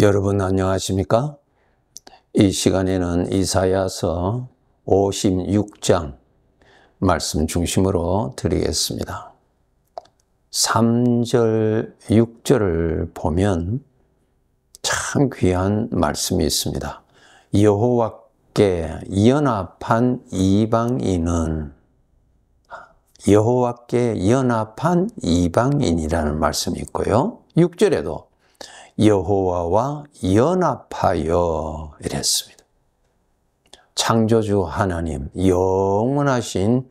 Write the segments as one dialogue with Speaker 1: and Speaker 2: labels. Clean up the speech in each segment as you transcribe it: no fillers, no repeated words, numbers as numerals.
Speaker 1: 여러분 안녕하십니까? 이 시간에는 이사야서 56장 말씀 중심으로 드리겠습니다. 3절, 6절을 보면 참 귀한 말씀이 있습니다. 여호와께 연합한 이방인이라는 말씀이 있고요. 6절에도 여호와와 연합하여 이랬습니다. 창조주 하나님, 영원하신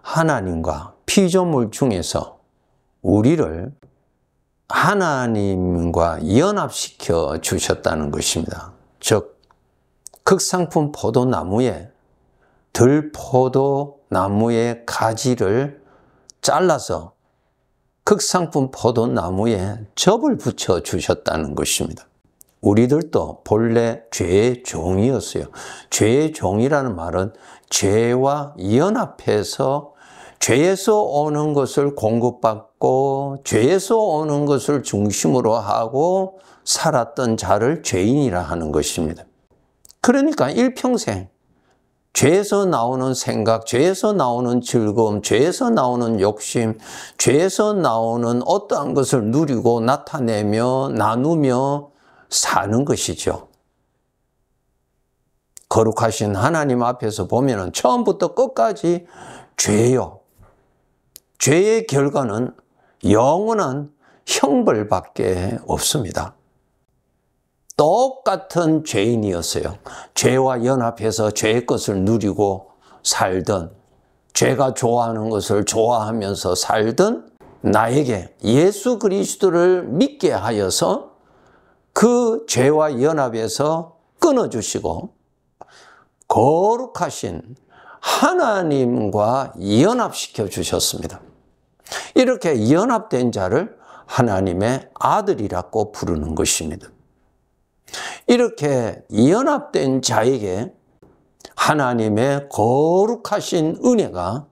Speaker 1: 하나님과 피조물 중에서 우리를 하나님과 연합시켜 주셨다는 것입니다. 즉 극상품 포도나무에 들포도나무의 가지를 잘라서 극상품 포도나무에 접을 붙여 주셨다는 것입니다. 우리들도 본래 죄의 종이었어요. 죄의 종이라는 말은 죄와 연합해서 죄에서 오는 것을 공급받고 죄에서 오는 것을 중심으로 하고 살았던 자를 죄인이라 하는 것입니다. 그러니까 일평생 죄에서 나오는 생각, 죄에서 나오는 즐거움, 죄에서 나오는 욕심, 죄에서 나오는 어떠한 것을 누리고 나타내며 나누며 사는 것이죠. 거룩하신 하나님 앞에서 보면 처음부터 끝까지 죄요. 죄의 결과는 영원한 형벌밖에 없습니다. 똑같은 죄인이었어요. 죄와 연합해서 죄의 것을 누리고 살든 죄가 좋아하는 것을 좋아하면서 살든 나에게 예수 그리스도를 믿게 하여서 그 죄와 연합해서 끊어주시고 거룩하신 하나님과 연합시켜 주셨습니다. 이렇게 연합된 자를 하나님의 아들이라고 부르는 것입니다. 이렇게 연합된 자에게 하나님의 거룩하신 은혜가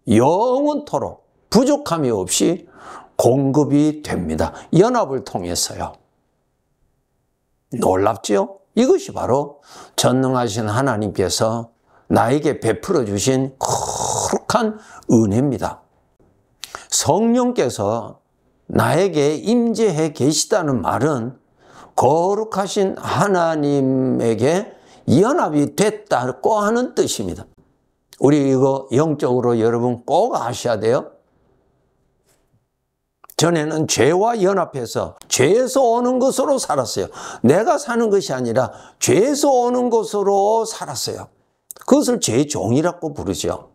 Speaker 1: 영원토록 부족함이 없이 공급이 됩니다. 연합을 통해서요. 놀랍지요? 이것이 바로 전능하신 하나님께서 나에게 베풀어 주신 거룩한 은혜입니다. 성령께서 나에게 임재해 계시다는 말은 거룩하신 하나님에게 연합이 됐다고 하는 뜻입니다. 우리 이거 영적으로 여러분 꼭 아셔야 돼요. 전에는 죄와 연합해서 죄에서 오는 것으로 살았어요. 내가 사는 것이 아니라 죄에서 오는 것으로 살았어요. 그것을 죄의 종이라고 부르죠.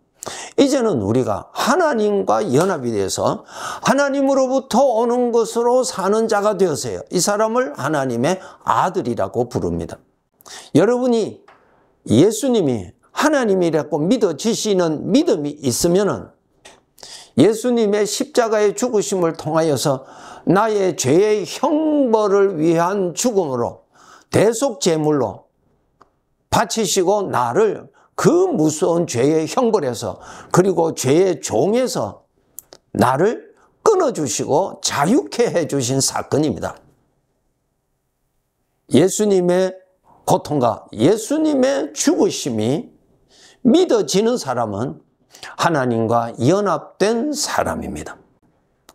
Speaker 1: 이제는 우리가 하나님과 연합이 돼서 하나님으로부터 오는 것으로 사는 자가 되었어요. 이 사람을 하나님의 아들이라고 부릅니다. 여러분이 예수님이 하나님이라고 믿어지시는 믿음이 있으면은 예수님의 십자가의 죽으심을 통하여서 나의 죄의 형벌을 위한 죽음으로 대속 제물로 바치시고 나를 그 무서운 죄의 형벌에서 그리고 죄의 종에서 나를 끊어주시고 자유케 해주신 사건입니다. 예수님의 고통과 예수님의 죽으심이 믿어지는 사람은 하나님과 연합된 사람입니다.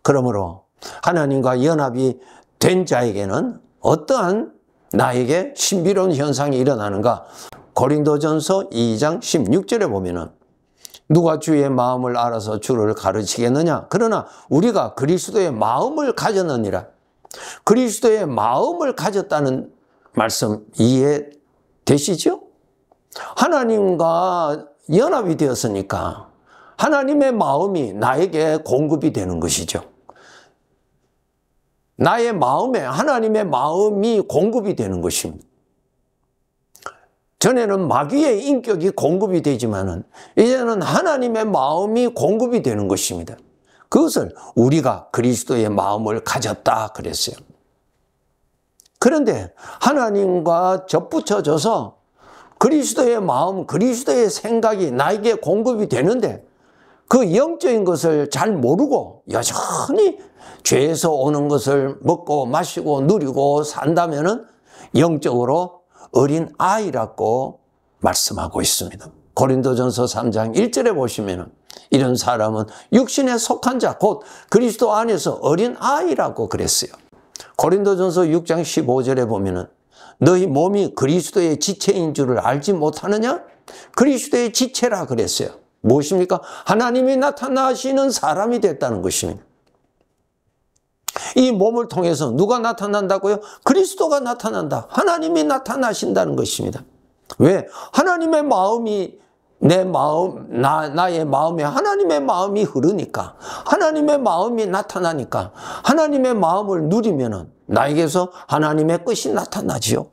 Speaker 1: 그러므로 하나님과 연합이 된 자에게는 어떠한 나에게 신비로운 현상이 일어나는가? 고린도전서 2장 16절에 보면은 누가 주의 마음을 알아서 주를 가르치겠느냐? 그러나 우리가 그리스도의 마음을 가졌느니라. 그리스도의 마음을 가졌다는 말씀 이해되시죠? 하나님과 연합이 되었으니까 하나님의 마음이 나에게 공급이 되는 것이죠. 나의 마음에 하나님의 마음이 공급이 되는 것입니다. 전에는 마귀의 인격이 공급이 되지만은 이제는 하나님의 마음이 공급이 되는 것입니다. 그것을 우리가 그리스도의 마음을 가졌다 그랬어요. 그런데 하나님과 접붙여져서 그리스도의 마음, 그리스도의 생각이 나에게 공급이 되는데 그 영적인 것을 잘 모르고 여전히 죄에서 오는 것을 먹고 마시고 누리고 산다면은 영적으로 어린 아이라고 말씀하고 있습니다. 고린도전서 3장 1절에 보시면 이런 사람은 육신에 속한 자, 곧 그리스도 안에서 어린 아이라고 그랬어요. 고린도전서 6장 15절에 보면 너희 몸이 그리스도의 지체인 줄을 알지 못하느냐? 그리스도의 지체라 그랬어요. 무엇입니까? 하나님이 나타나시는 사람이 됐다는 것입니다. 이 몸을 통해서 누가 나타난다고요? 그리스도가 나타난다. 하나님이 나타나신다는 것입니다. 왜? 하나님의 마음이 내 마음, 나의 마음에 하나님의 마음이 흐르니까, 하나님의 마음이 나타나니까, 하나님의 마음을 누리면은 나에게서 하나님의 것이 나타나지요.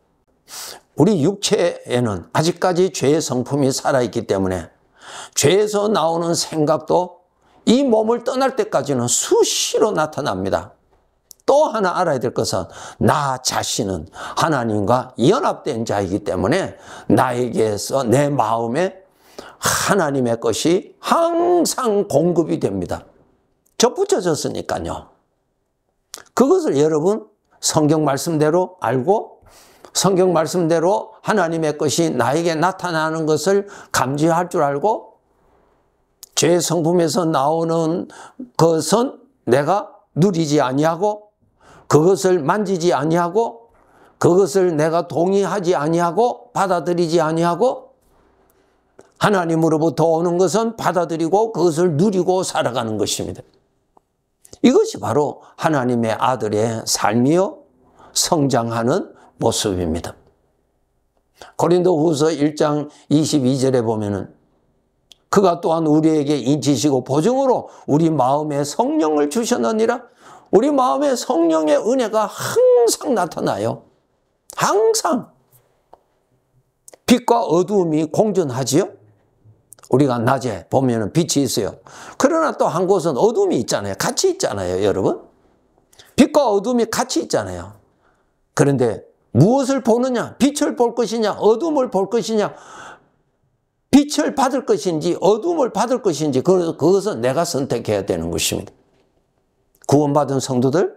Speaker 1: 우리 육체에는 아직까지 죄의 성품이 살아있기 때문에 죄에서 나오는 생각도 이 몸을 떠날 때까지는 수시로 나타납니다. 또 하나 알아야 될 것은 나 자신은 하나님과 연합된 자이기 때문에 나에게서 내 마음에 하나님의 것이 항상 공급이 됩니다. 접붙여졌으니까요. 그것을 여러분 성경 말씀대로 알고 성경 말씀대로 하나님의 것이 나에게 나타나는 것을 감지할 줄 알고 죄의 성품에서 나오는 것은 내가 누리지 아니하고 그것을 만지지 아니하고 그것을 내가 동의하지 아니하고 받아들이지 아니하고 하나님으로부터 오는 것은 받아들이고 그것을 누리고 살아가는 것입니다. 이것이 바로 하나님의 아들의 삶이요 성장하는 모습입니다. 고린도후서 1장 22절에 보면은 그가 또한 우리에게 인치시고 보증으로 우리 마음에 성령을 주셨느니라. 우리 마음에 성령의 은혜가 항상 나타나요. 항상. 빛과 어두움이 공존하지요. 우리가 낮에 보면 빛이 있어요. 그러나 또 한 곳은 어둠이 있잖아요. 같이 있잖아요, 여러분. 빛과 어둠이 같이 있잖아요. 그런데 무엇을 보느냐? 빛을 볼 것이냐? 어둠을 볼 것이냐? 빛을 받을 것인지 어둠을 받을 것인지 그것은 내가 선택해야 되는 것입니다. 구원받은 성도들,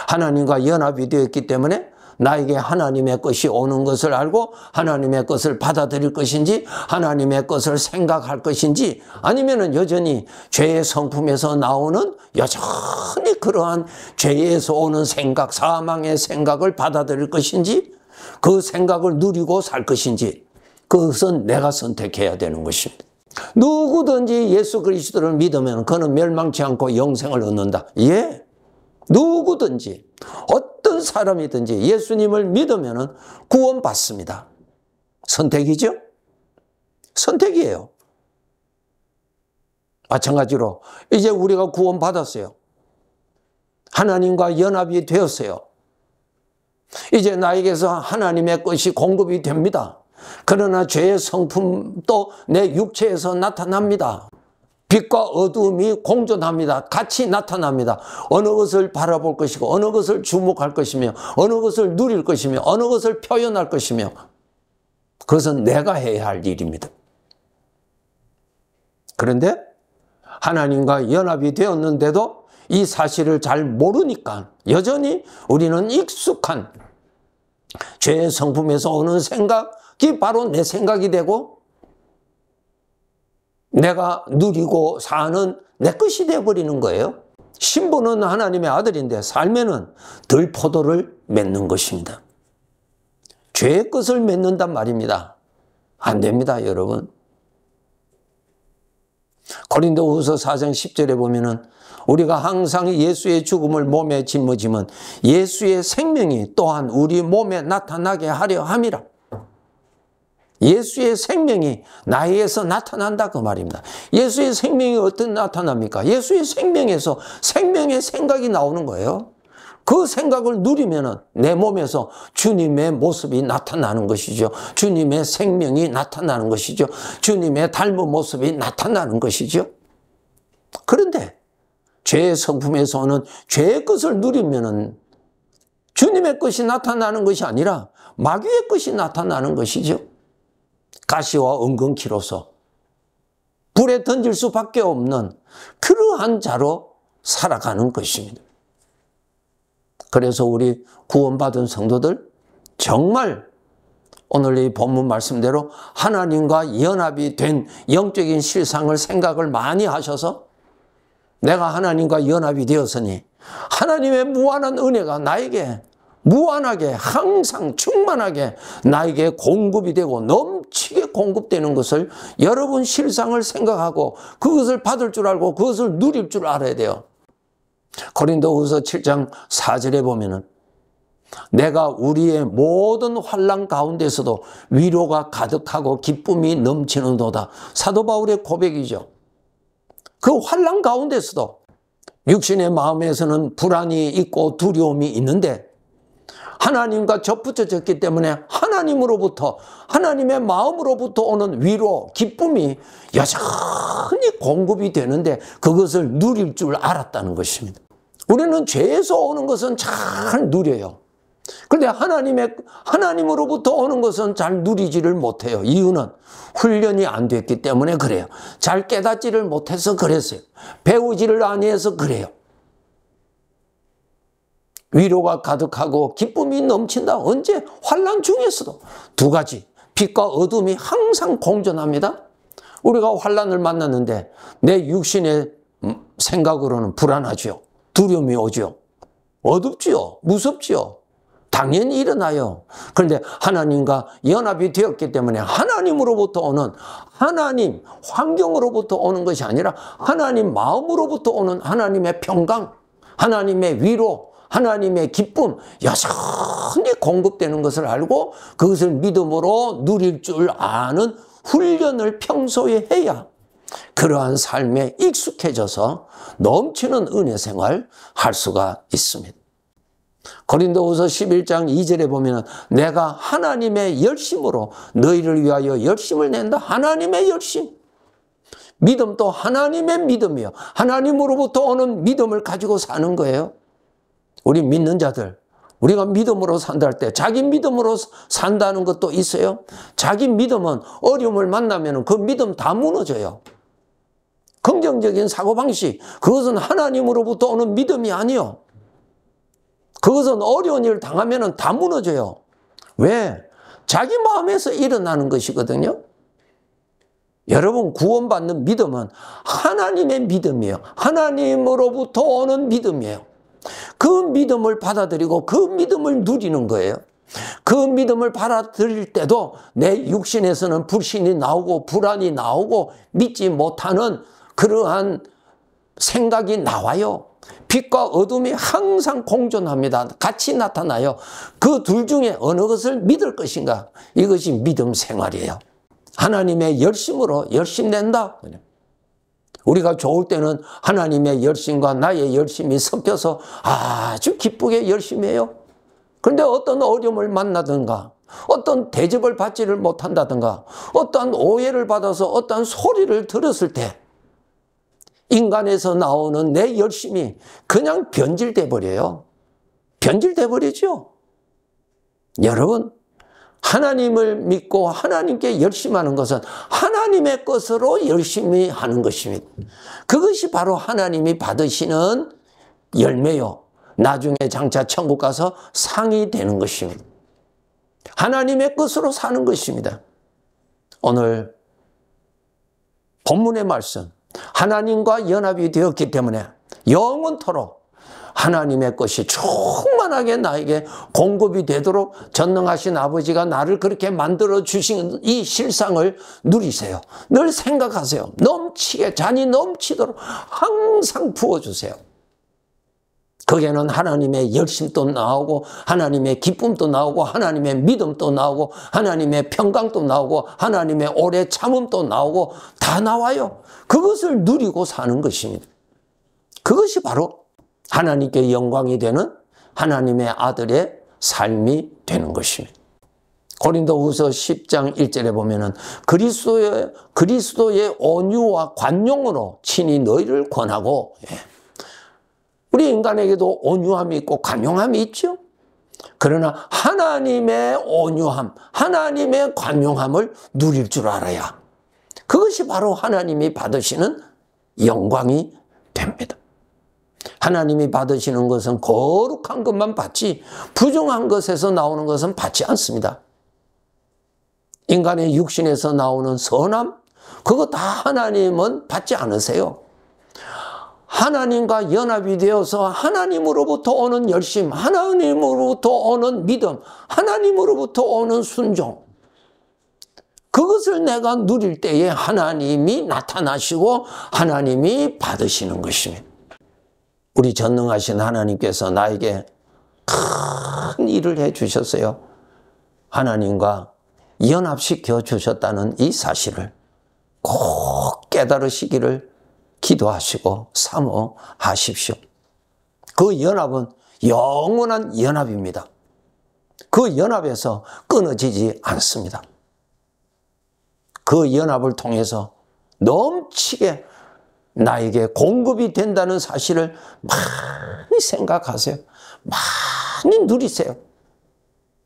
Speaker 1: 하나님과 연합이 되었기 때문에 나에게 하나님의 것이 오는 것을 알고 하나님의 것을 받아들일 것인지 하나님의 것을 생각할 것인지 아니면은 여전히 죄의 성품에서 나오는 여전히 그러한 죄에서 오는 생각, 사망의 생각을 받아들일 것인지 그 생각을 누리고 살 것인지 그것은 내가 선택해야 되는 것입니다. 누구든지 예수 그리스도를 믿으면 그는 멸망치 않고 영생을 얻는다. 예. 누구든지 어떤 사람이든지 예수님을 믿으면 구원받습니다. 선택이죠? 선택이에요. 마찬가지로 이제 우리가 구원받았어요. 하나님과 연합이 되었어요. 이제 나에게서 하나님의 것이 공급이 됩니다. 그러나 죄의 성품도 내 육체에서 나타납니다. 빛과 어두움이 공존합니다. 같이 나타납니다. 어느 것을 바라볼 것이고 어느 것을 주목할 것이며 어느 것을 누릴 것이며 어느 것을 표현할 것이며 그것은 내가 해야 할 일입니다. 그런데 하나님과 연합이 되었는데도 이 사실을 잘 모르니까 여전히 우리는 익숙한 죄의 성품에서 오는 생각이 바로 내 생각이 되고 내가 누리고 사는 내 것이 되어버리는 거예요. 신부는 하나님의 아들인데 삶에는 들포도를 맺는 것입니다. 죄의 것을 맺는단 말입니다. 안 됩니다, 여러분. 고린도후서 4장 10절에 보면은 우리가 항상 예수의 죽음을 몸에 짊어지면 예수의 생명이 또한 우리 몸에 나타나게 하려 함이라. 예수의 생명이 나에게서 나타난다 그 말입니다. 예수의 생명이 어떻게 나타납니까? 예수의 생명에서 생명의 생각이 나오는 거예요. 그 생각을 누리면 내 몸에서 주님의 모습이 나타나는 것이죠. 주님의 생명이 나타나는 것이죠. 주님의 닮은 모습이 나타나는 것이죠. 그런데 죄의 성품에서 오는 죄의 것을 누리면 주님의 것이 나타나는 것이 아니라 마귀의 것이 나타나는 것이죠. 가시와 은근키로서 불에 던질 수밖에 없는 그러한 자로 살아가는 것입니다. 그래서 우리 구원받은 성도들 정말 오늘 이 본문 말씀대로 하나님과 연합이 된 영적인 실상을 생각을 많이 하셔서 내가 하나님과 연합이 되었으니 하나님의 무한한 은혜가 나에게 무한하게 항상 충만하게 나에게 공급이 되고 넘치게 공급되는 것을 여러분 실상을 생각하고 그것을 받을 줄 알고 그것을 누릴 줄 알아야 돼요. 고린도후서 7장 4절에 보면은 내가 우리의 모든 환난 가운데서도 위로가 가득하고 기쁨이 넘치는도다. 사도 바울의 고백이죠. 그 환난 가운데서도 육신의 마음에서는 불안이 있고 두려움이 있는데 하나님과 접붙여졌기 때문에 하나님으로부터 하나님의 마음으로부터 오는 위로, 기쁨이 여전히 공급이 되는데 그것을 누릴 줄 알았다는 것입니다. 우리는 죄에서 오는 것은 잘 누려요. 그런데 하나님으로부터 오는 것은 잘 누리지를 못해요. 이유는 훈련이 안 됐기 때문에 그래요. 잘 깨닫지를 못해서 그랬어요. 배우지를 아니해서 그래요. 위로가 가득하고 기쁨이 넘친다. 언제? 환난 중에서도. 두 가지. 빛과 어둠이 항상 공존합니다. 우리가 환난을 만났는데 내 육신의 생각으로는 불안하죠. 두려움이 오죠. 어둡지요. 무섭지요. 당연히 일어나요. 그런데 하나님과 연합이 되었기 때문에 하나님으로부터 오는 하나님 환경으로부터 오는 것이 아니라 하나님 마음으로부터 오는 하나님의 평강, 하나님의 위로, 하나님의 기쁨 여전히 공급되는 것을 알고 그것을 믿음으로 누릴 줄 아는 훈련을 평소에 해야 그러한 삶에 익숙해져서 넘치는 은혜 생활 할 수가 있습니다. 고린도후서 11장 2절에 보면 내가 하나님의 열심으로 너희를 위하여 열심을 낸다. 하나님의 열심. 믿음도 하나님의 믿음이요. 하나님으로부터 오는 믿음을 가지고 사는 거예요. 우리 믿는 자들, 우리가 믿음으로 산다 할 때 자기 믿음으로 산다는 것도 있어요. 자기 믿음은 어려움을 만나면 그 믿음 다 무너져요. 긍정적인 사고방식, 그것은 하나님으로부터 오는 믿음이 아니요. 그것은 어려운 일을 당하면 다 무너져요. 왜? 자기 마음에서 일어나는 것이거든요. 여러분 구원받는 믿음은 하나님의 믿음이에요. 하나님으로부터 오는 믿음이에요. 그 믿음을 받아들이고 그 믿음을 누리는 거예요. 그 믿음을 받아들일 때도 내 육신에서는 불신이 나오고 불안이 나오고 믿지 못하는 그러한 생각이 나와요. 빛과 어둠이 항상 공존합니다. 같이 나타나요. 그 둘 중에 어느 것을 믿을 것인가? 이것이 믿음 생활이에요. 하나님의 열심으로 열심 낸다. 우리가 좋을 때는 하나님의 열심과 나의 열심이 섞여서 아주 기쁘게 열심히 해요. 그런데 어떤 어려움을 만나든가 어떤 대접을 받지를 못한다든가 어떤 오해를 받아서 어떤 소리를 들었을 때 인간에서 나오는 내 열심이 그냥 변질돼 버려요. 변질돼 버리죠. 여러분, 하나님을 믿고 하나님께 열심하는 것은 하나님의 것으로 열심히 하는 것입니다. 그것이 바로 하나님이 받으시는 열매요. 나중에 장차 천국 가서 상이 되는 것입니다. 하나님의 것으로 사는 것입니다. 오늘 본문의 말씀, 하나님과 연합이 되었기 때문에 영원토록 하나님의 것이 충만하게 나에게 공급이 되도록 전능하신 아버지가 나를 그렇게 만들어 주신 이 실상을 누리세요. 늘 생각하세요. 넘치게, 잔이 넘치도록 항상 부어주세요. 거기에는 하나님의 열심도 나오고 하나님의 기쁨도 나오고 하나님의 믿음도 나오고 하나님의 평강도 나오고 하나님의 오래 참음도 나오고 다 나와요. 그것을 누리고 사는 것입니다. 그것이 바로 하나님께 영광이 되는 하나님의 아들의 삶이 되는 것입니다. 고린도후서 10장 1절에 보면은 그리스도의 온유와 관용으로 친히 너희를 권하고, 우리 인간에게도 온유함이 있고 관용함이 있죠. 그러나 하나님의 온유함, 하나님의 관용함을 누릴 줄 알아야 그것이 바로 하나님이 받으시는 영광이 됩니다. 하나님이 받으시는 것은 거룩한 것만 받지 부정한 것에서 나오는 것은 받지 않습니다. 인간의 육신에서 나오는 선함, 그거 다 하나님은 받지 않으세요. 하나님과 연합이 되어서 하나님으로부터 오는 열심, 하나님으로부터 오는 믿음, 하나님으로부터 오는 순종, 그것을 내가 누릴 때에 하나님이 나타나시고 하나님이 받으시는 것입니다. 우리 전능하신 하나님께서 나에게 큰 일을 해 주셨어요. 하나님과 연합시켜 주셨다는 이 사실을 꼭 깨달으시기를 기도하시고 사모하십시오. 그 연합은 영원한 연합입니다. 그 연합에서 끊어지지 않습니다. 그 연합을 통해서 넘치게 나에게 공급이 된다는 사실을 많이 생각하세요. 많이 누리세요.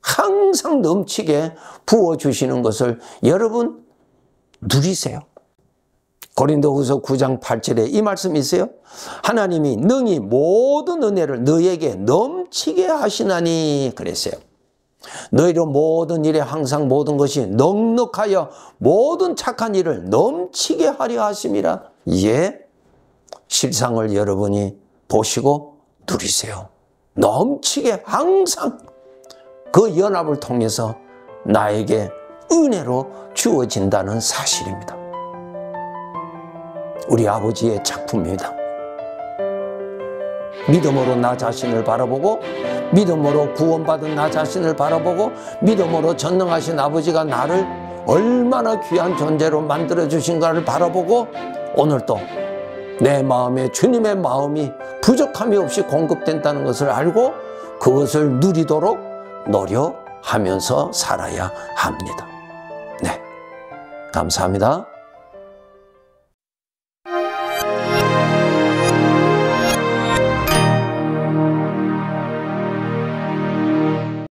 Speaker 1: 항상 넘치게 부어주시는 것을 여러분 누리세요. 고린도후서 9장 8절에 이 말씀이 있어요. 하나님이 능히 모든 은혜를 너에게 넘치게 하시나니 그랬어요. 너희로 모든 일에 항상 모든 것이 넉넉하여 모든 착한 일을 넘치게 하려 하심이라. 예, 실상을 여러분이 보시고 누리세요. 넘치게 항상 그 연합을 통해서 나에게 은혜로 주어진다는 사실입니다. 우리 아버지의 작품입니다. 믿음으로 나 자신을 바라보고, 믿음으로 구원받은 나 자신을 바라보고, 믿음으로 전능하신 아버지가 나를 얼마나 귀한 존재로 만들어주신가를 바라보고, 오늘도 내 마음에 주님의 마음이 부족함이 없이 공급된다는 것을 알고 그것을 누리도록 노력하면서 살아야 합니다. 네, 감사합니다.